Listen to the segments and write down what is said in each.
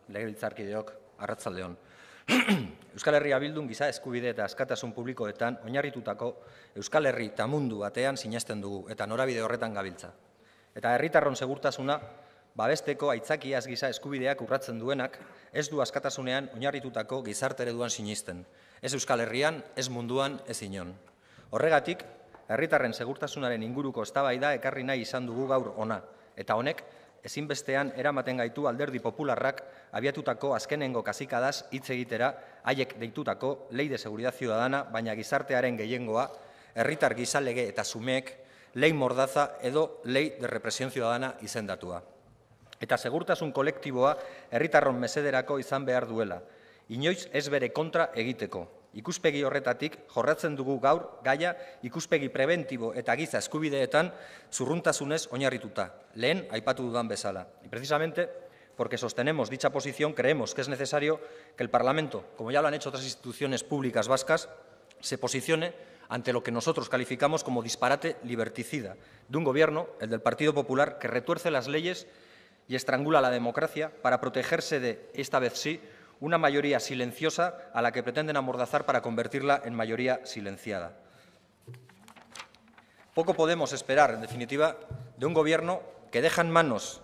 legebiltzarkideok, arratsalde on. Euskal Herria Bildun giza eskubide eta askatasun publikoetan oinarritutako Euskal Herri eta mundu batean sinesten dugu eta norabide horretan gabiltza. Eta herritarron segurtasuna babesteko aitzakiaz giza eskubideak urratzen duenak ez du askatasunean oinarritutako gizarte ereduan sinisten. Ez Euskal Herrian, ez munduan, ez inon. Horregatik, herritarren segurtasunaren inguruko eztabaida ekarri nahi izan dugu gaur hona, eta honek ezinbestean eramaten gaitu Alderdi Popularrak abiatutako azkenengo kazikadaz hitz egitera haiek deitutako Ley de Seguridad Ciudadana, baina gizartearen gehiengoa, herritar gisa lege eta sumeek, Ley Mordaza edo Ley de Represión Ciudadana izendatua. Eta segurtasun kolektiboa herritarron mesederako izan behar duela, inoiz ez bere kontra egiteko. Ikuspegi horretatik jorratzen dugu gaur gaia ikuspegi preventibo eta giza eskubideetan zurruntasunez oinarrituta, lehen aipatu dudan bezala. Y precisamente porque sostenemos dicha posición, creemos que es necesario que el Parlamento, como ya lo han hecho otras instituciones públicas vascas, se posicione ante lo que nosotros calificamos como disparate liberticida de un gobierno, el del Partido Popular, que retuerce las leyes y estrangula la democracia para protegerse de, esta vez sí, una mayoría silenciosa a la que pretenden amordazar para convertirla en mayoría silenciada. Poco podemos esperar, en definitiva, de un gobierno que deja en manos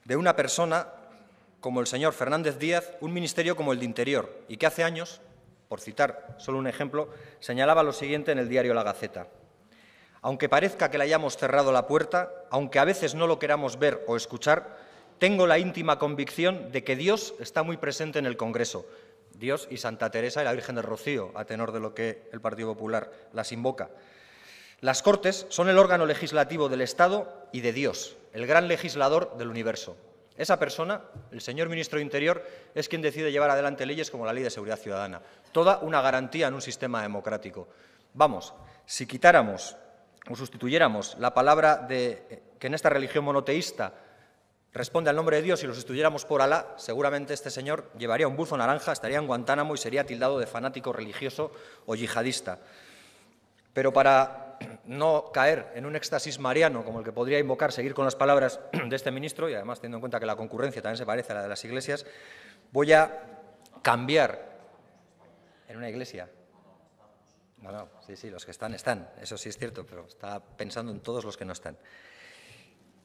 de una persona como el señor Fernández Díaz un ministerio como el de Interior y que hace años, por citar solo un ejemplo, señalaba lo siguiente en el diario La Gaceta. Aunque parezca que le hayamos cerrado la puerta, aunque a veces no lo queramos ver o escuchar, tengo la íntima convicción de que Dios está muy presente en el Congreso. Dios y Santa Teresa y la Virgen del Rocío, a tenor de lo que el Partido Popular las invoca. Las Cortes son el órgano legislativo del Estado y de Dios, el gran legislador del universo. Esa persona, el señor ministro de Interior, es quien decide llevar adelante leyes como la Ley de Seguridad Ciudadana. Toda una garantía en un sistema democrático. Vamos, si quitáramos o sustituyéramos la palabra que en esta religión monoteísta responde al nombre de Dios y lo sustituyéramos por Alá, seguramente este señor llevaría un buzo naranja, estaría en Guantánamo y sería tildado de fanático religioso o yihadista. Pero para no caer en un éxtasis mariano como el que podría invocar seguir con las palabras de este ministro, y además teniendo en cuenta que la concurrencia también se parece a la de las iglesias, voy a cambiar en una iglesia. No, sí, los que están, eso sí es cierto, pero estaba pensando en todos los que no están.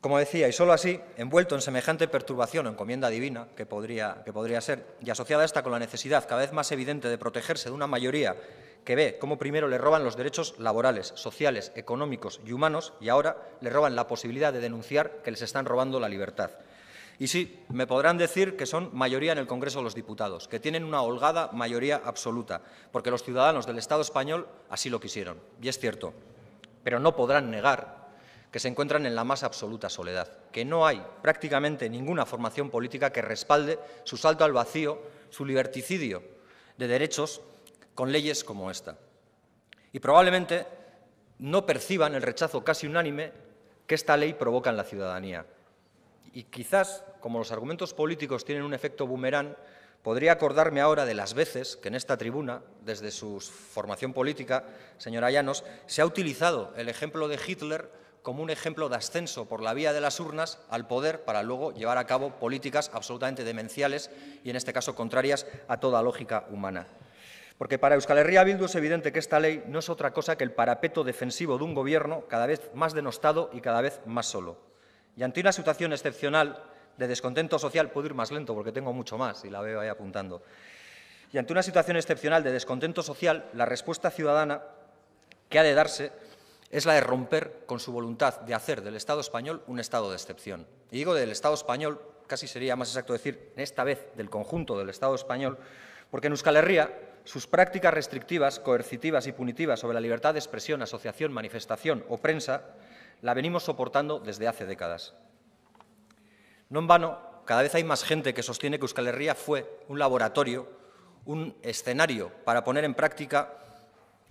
Como decía, y solo así, envuelto en semejante perturbación o encomienda divina, que podría ser, y asociada a esta con la necesidad cada vez más evidente de protegerse de una mayoría que ve cómo primero le roban los derechos laborales, sociales, económicos y humanos, y ahora le roban la posibilidad de denunciar que les están robando la libertad. Y sí, me podrán decir que son mayoría en el Congreso de los Diputados, que tienen una holgada mayoría absoluta, porque los ciudadanos del Estado español así lo quisieron, y es cierto, pero no podrán negar que se encuentran en la más absoluta soledad, que no hay prácticamente ninguna formación política que respalde su salto al vacío, su liberticidio de derechos con leyes como esta. Y probablemente no perciban el rechazo casi unánime que esta ley provoca en la ciudadanía. Y quizás, como los argumentos políticos tienen un efecto boomerang, podría acordarme ahora de las veces que en esta tribuna, desde su formación política, señora Llanos, se ha utilizado el ejemplo de Hitler como un ejemplo de ascenso por la vía de las urnas al poder para luego llevar a cabo políticas absolutamente demenciales y, en este caso, contrarias a toda lógica humana. Porque para Euskal Herria Bildu es evidente que esta ley no es otra cosa que el parapeto defensivo de un gobierno cada vez más denostado y cada vez más solo. Y ante una situación excepcional de descontento social, puedo ir más lento porque tengo mucho más y la veo ahí apuntando, y ante una situación excepcional de descontento social, la respuesta ciudadana que ha de darse es la de romper con su voluntad de hacer del Estado español un Estado de excepción. Y digo del Estado español, casi sería más exacto decir, esta vez del conjunto del Estado español, porque en Euskal Herria sus prácticas restrictivas, coercitivas y punitivas sobre la libertad de expresión, asociación, manifestación o prensa la venimos soportando desde hace décadas. No en vano, cada vez hay más gente que sostiene que Euskal Herria fue un laboratorio, un escenario para poner en práctica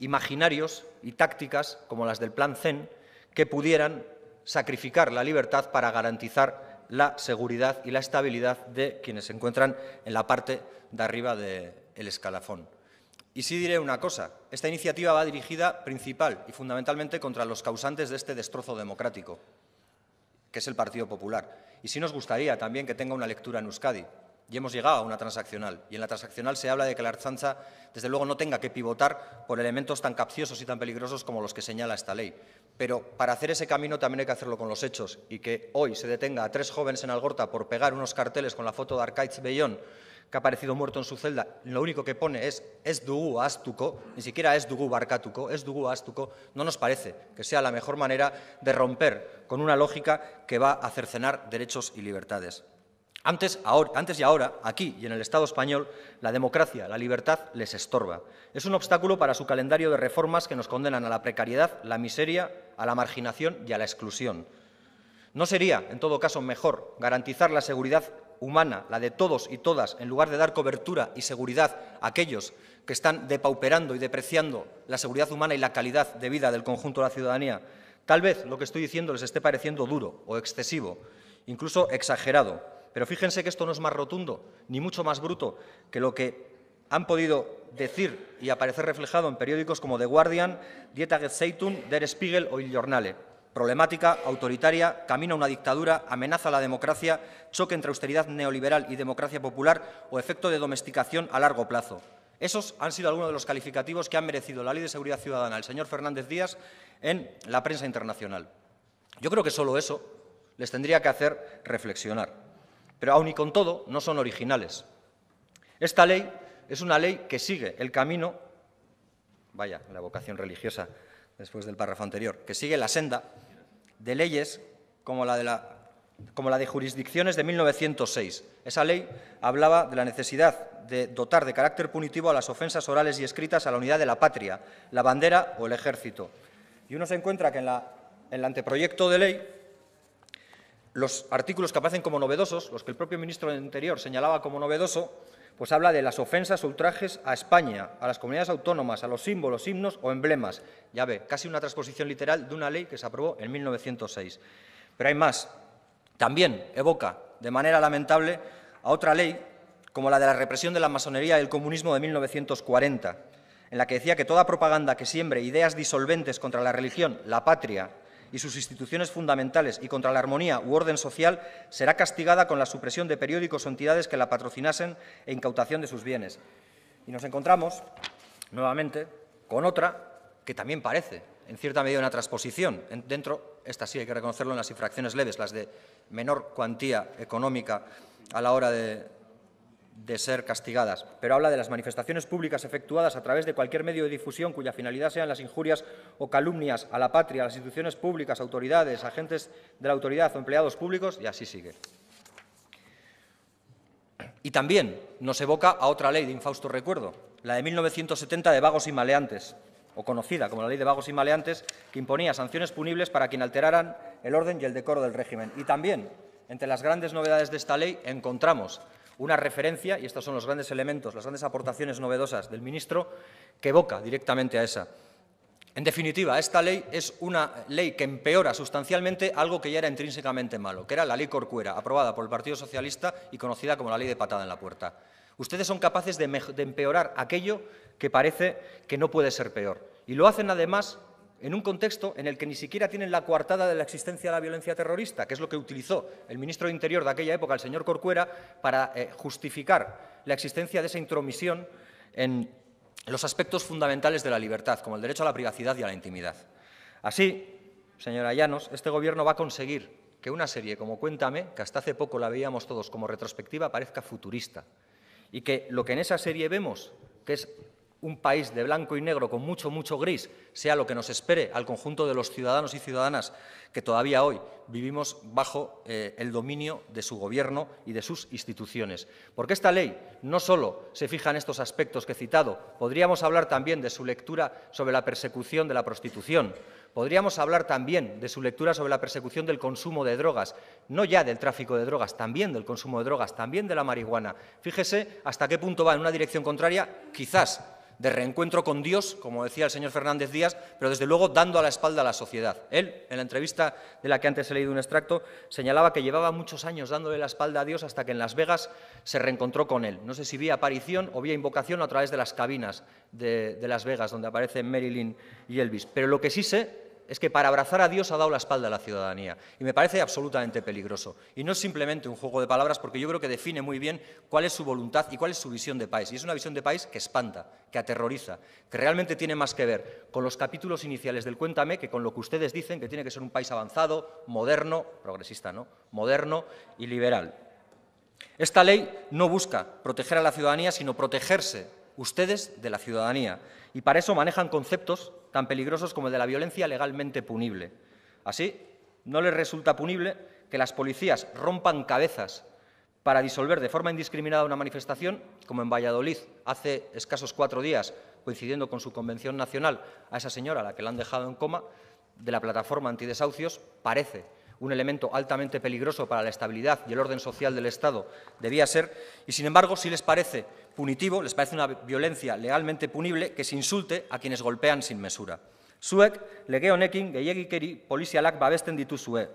imaginarios y tácticas como las del Plan Zen que pudieran sacrificar la libertad para garantizar la seguridad y la estabilidad de quienes se encuentran en la parte de arriba del escalafón. Y sí diré una cosa, esta iniciativa va dirigida principal y fundamentalmente contra los causantes de este destrozo democrático, que es el Partido Popular. Y sí nos gustaría también que tenga una lectura en Euskadi, y hemos llegado a una transaccional. Y en la transaccional se habla de que la Ertzaintza, desde luego, no tenga que pivotar por elementos tan capciosos y tan peligrosos como los que señala esta ley. Pero para hacer ese camino también hay que hacerlo con los hechos. Y que hoy se detenga a 3 jóvenes en Algorta por pegar unos carteles con la foto de Arkaitz Bellón, que ha aparecido muerto en su celda, lo único que pone es "ez dugu ahaztuko", ni siquiera "ez dugu barkatuko", "ez dugu ahaztuko", no nos parece que sea la mejor manera de romper con una lógica que va a cercenar derechos y libertades. Antes y ahora, aquí y en el Estado español, la democracia, la libertad les estorba. Es un obstáculo para su calendario de reformas que nos condenan a la precariedad, la miseria, a la marginación y a la exclusión. ¿No sería, en todo caso, mejor garantizar la seguridad humana, la de todos y todas, en lugar de dar cobertura y seguridad a aquellos que están depauperando y depreciando la seguridad humana y la calidad de vida del conjunto de la ciudadanía? Tal vez lo que estoy diciendo les esté pareciendo duro o excesivo, incluso exagerado, pero fíjense que esto no es más rotundo ni mucho más bruto que lo que han podido decir y aparecer reflejado en periódicos como The Guardian, Die Tageszeitung, Der Spiegel o Il Giornale. Problemática, autoritaria, camino a una dictadura, amenaza a la democracia, choque entre austeridad neoliberal y democracia popular o efecto de domesticación a largo plazo. Esos han sido algunos de los calificativos que han merecido la Ley de Seguridad Ciudadana el señor Fernández Díaz en la prensa internacional. Yo creo que solo eso les tendría que hacer reflexionar. Pero aun y con todo, no son originales. Esta ley es una ley que sigue el camino, vaya, la vocación religiosa después del párrafo anterior, que sigue la senda de leyes como la de jurisdicciones de 1906. Esa ley hablaba de la necesidad de dotar de carácter punitivo a las ofensas orales y escritas a la unidad de la patria, la bandera o el ejército. Y uno se encuentra que en el anteproyecto de ley, los artículos que aparecen como novedosos, los que el propio ministro del Interior señalaba como novedoso, pues habla de las ofensas o ultrajes a España, a las comunidades autónomas, a los símbolos, himnos o emblemas. Ya ve, casi una transposición literal de una ley que se aprobó en 1906. Pero hay más. También evoca, de manera lamentable, a otra ley, como la de la represión de la masonería y el comunismo de 1940, en la que decía que toda propaganda que siembre ideas disolventes contra la religión, la patria y sus instituciones fundamentales y contra la armonía u orden social será castigada con la supresión de periódicos o entidades que la patrocinasen e incautación de sus bienes. Y nos encontramos, nuevamente, con otra que también parece, en cierta medida, una transposición. Dentro, esta sí hay que reconocerlo, en las infracciones leves, las de menor cuantía económica a la hora de ser castigadas, pero habla de las manifestaciones públicas efectuadas a través de cualquier medio de difusión cuya finalidad sean las injurias o calumnias a la patria, a las instituciones públicas, autoridades, agentes de la autoridad o empleados públicos, y así sigue. Y también nos evoca a otra ley de infausto recuerdo, la de 1970 de vagos y maleantes, o conocida como la Ley de Vagos y Maleantes, que imponía sanciones punibles para quien alteraran el orden y el decoro del régimen. Y también, entre las grandes novedades de esta ley, encontramos una referencia, y estos son los grandes elementos, las grandes aportaciones novedosas del ministro, que evoca directamente a esa. En definitiva, esta ley es una ley que empeora sustancialmente algo que ya era intrínsecamente malo, que era la Ley Corcuera, aprobada por el Partido Socialista y conocida como la Ley de Patada en la Puerta. Ustedes son capaces de empeorar aquello que parece que no puede ser peor. Y lo hacen, además, en un contexto en el que ni siquiera tienen la coartada de la existencia de la violencia terrorista, que es lo que utilizó el ministro de Interior de aquella época, el señor Corcuera, para justificar la existencia de esa intromisión en los aspectos fundamentales de la libertad, como el derecho a la privacidad y a la intimidad. Así, señora Llanos, este Gobierno va a conseguir que una serie como Cuéntame, que hasta hace poco la veíamos todos como retrospectiva, parezca futurista, y que lo que en esa serie vemos, que es un país de blanco y negro con mucho, mucho gris, sea lo que nos espere al conjunto de los ciudadanos y ciudadanas que todavía hoy vivimos bajo el dominio de su Gobierno y de sus instituciones. Porque esta ley no solo se fija en estos aspectos que he citado, podríamos hablar también de su lectura sobre la persecución de la prostitución, podríamos hablar también de su lectura sobre la persecución del consumo de drogas, no ya del tráfico de drogas, también del consumo de drogas, también de la marihuana. Fíjese hasta qué punto va en una dirección contraria, quizás de reencuentro con Dios, como decía el señor Fernández Díaz, pero desde luego dando a la espalda a la sociedad. Él, en la entrevista de la que antes he leído un extracto, señalaba que llevaba muchos años dándole la espalda a Dios hasta que en Las Vegas se reencontró con él. No sé si vía aparición o vía invocación o a través de las cabinas de Las Vegas, donde aparecen Marilyn y Elvis. Pero lo que sí sé es que para abrazar a Dios ha dado la espalda a la ciudadanía. Y me parece absolutamente peligroso. Y no es simplemente un juego de palabras, porque yo creo que define muy bien cuál es su voluntad y cuál es su visión de país. Y es una visión de país que espanta, que aterroriza, que realmente tiene más que ver con los capítulos iniciales del Cuéntame que con lo que ustedes dicen que tiene que ser un país avanzado, moderno, progresista, ¿no?, moderno y liberal. Esta ley no busca proteger a la ciudadanía, sino protegerse ustedes de la ciudadanía. Y para eso manejan conceptos tan peligrosos como el de la violencia legalmente punible. Así, no les resulta punible que las policías rompan cabezas para disolver de forma indiscriminada una manifestación, como en Valladolid hace escasos 4 días, coincidiendo con su convención nacional, a esa señora a la que la han dejado en coma, de la plataforma antidesahucios, parece un elemento altamente peligroso para la estabilidad y el orden social del Estado, debía ser, y sin embargo, sí les parece punitivo, les parece una violencia legalmente punible que se insulte a quienes golpean sin mesura. Zuek, lege honekin gehiegikeri polizialak babesten dituzue.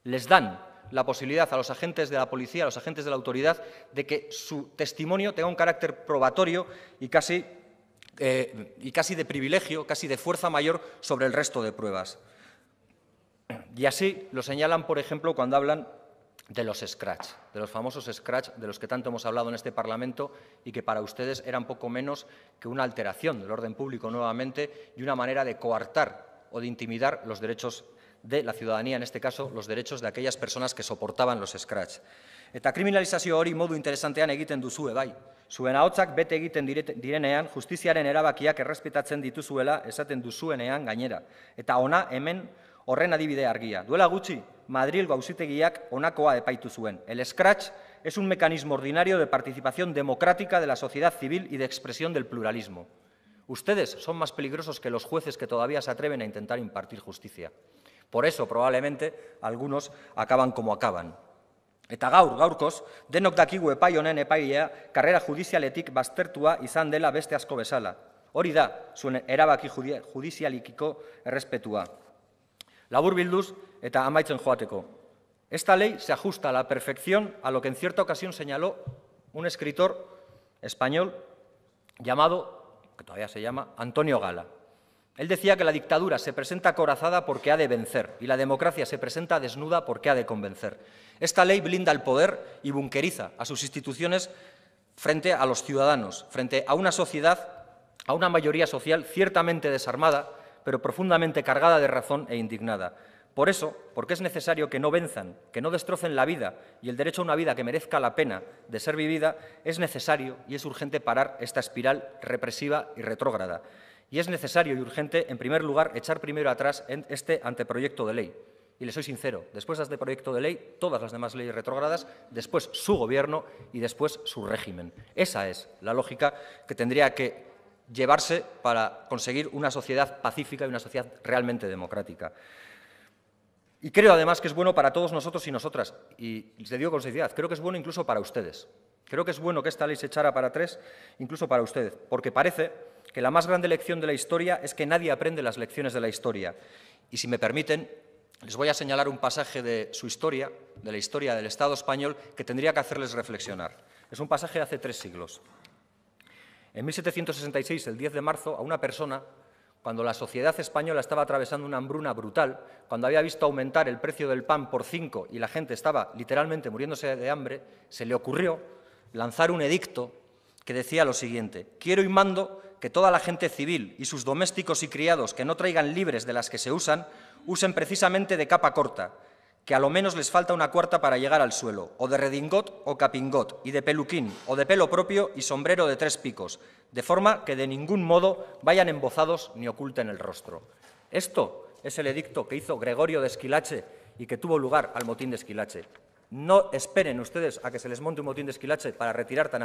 Les dan la posibilidad a los agentes de la policía, a los agentes de la autoridad, de que su testimonio tenga un carácter probatorio y casi de privilegio, casi de fuerza mayor sobre el resto de pruebas. Y así lo señalan, por ejemplo, cuando hablan de los scratch, de los famosos scratch de los que tanto hemos hablado en este Parlamento y que para ustedes eran poco menos que una alteración del orden público nuevamente y una manera de coartar o de intimidar los derechos de la ciudadanía, en este caso los derechos de aquellas personas que soportaban los scratch. Eta kriminalizazio hori modu interesantean egiten duzue, bai. Zuen ahotsak bete egiten direnean, justiziaren erabakiak errespetatzen dituzuela esaten duzuenean gainera. Eta ona hemen horren adibide argia. Duela gutxi, Madrilgo auzitegiak honakoa epaitu zuen. El scratch es un mecanismo ordinario de participación democrática de la sociedad civil y de expresión del pluralismo. Ustedes son más peligrosos que los jueces que todavía se atreven a intentar impartir justicia. Por eso, probablemente, algunos acaban como acaban. Eta gaurkoz, denok dakigu epai honen epailea karrera judizialetik baztertua izan dela beste asko bezala. Hori da, zuen erabaki judizialikiko errespetua. Laburbilduz eta amaitzen joateko. Esta ley se ajusta a la perfección a lo que en cierta ocasión señaló un escritor español llamado, que todavía se llama, Antonio Gala. Él decía que la dictadura se presenta acorazada porque ha de vencer y la democracia se presenta desnuda porque ha de convencer. Esta ley blinda el poder y bunqueriza a sus instituciones frente a los ciudadanos, frente a una sociedad, a una mayoría social ciertamente desarmada, pero profundamente cargada de razón e indignada. Por eso, porque es necesario que no venzan, que no destrocen la vida y el derecho a una vida que merezca la pena de ser vivida, es necesario y es urgente parar esta espiral represiva y retrógrada. Y es necesario y urgente, en primer lugar, echar primero atrás este anteproyecto de ley. Y les soy sincero, después de este proyecto de ley, todas las demás leyes retrógradas, después su gobierno y después su régimen. Esa es la lógica que tendría que llevarse para conseguir una sociedad pacífica y una sociedad realmente democrática. Y creo además que es bueno para todos nosotros y nosotras, y les digo con sinceridad, creo que es bueno incluso para ustedes. Creo que es bueno que esta ley se echara para atrás, incluso para ustedes, porque parece que la más grande lección de la historia es que nadie aprende las lecciones de la historia. Y si me permiten, les voy a señalar un pasaje de su historia, de la historia del Estado español, que tendría que hacerles reflexionar. Es un pasaje de hace 3 siglos. En 1766, el 10 de marzo, a una persona, cuando la sociedad española estaba atravesando una hambruna brutal, cuando había visto aumentar el precio del pan por 5 y la gente estaba literalmente muriéndose de hambre, se le ocurrió lanzar un edicto que decía lo siguiente: quiero y mando que toda la gente civil y sus domésticos y criados que no traigan libres de las que se usen precisamente de capa corta, que a lo menos les falta una cuarta para llegar al suelo, o de redingot o capingot, y de peluquín, o de pelo propio y sombrero de 3 picos, de forma que de ningún modo vayan embozados ni oculten el rostro. Esto es el edicto que hizo Gregorio de Esquilache y que tuvo lugar al motín de Esquilache. No esperen ustedes a que se les monte un motín de Esquilache para retirar tan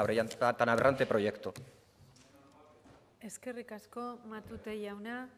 aberrante proyecto. Eskerrik asko, Matute jauna.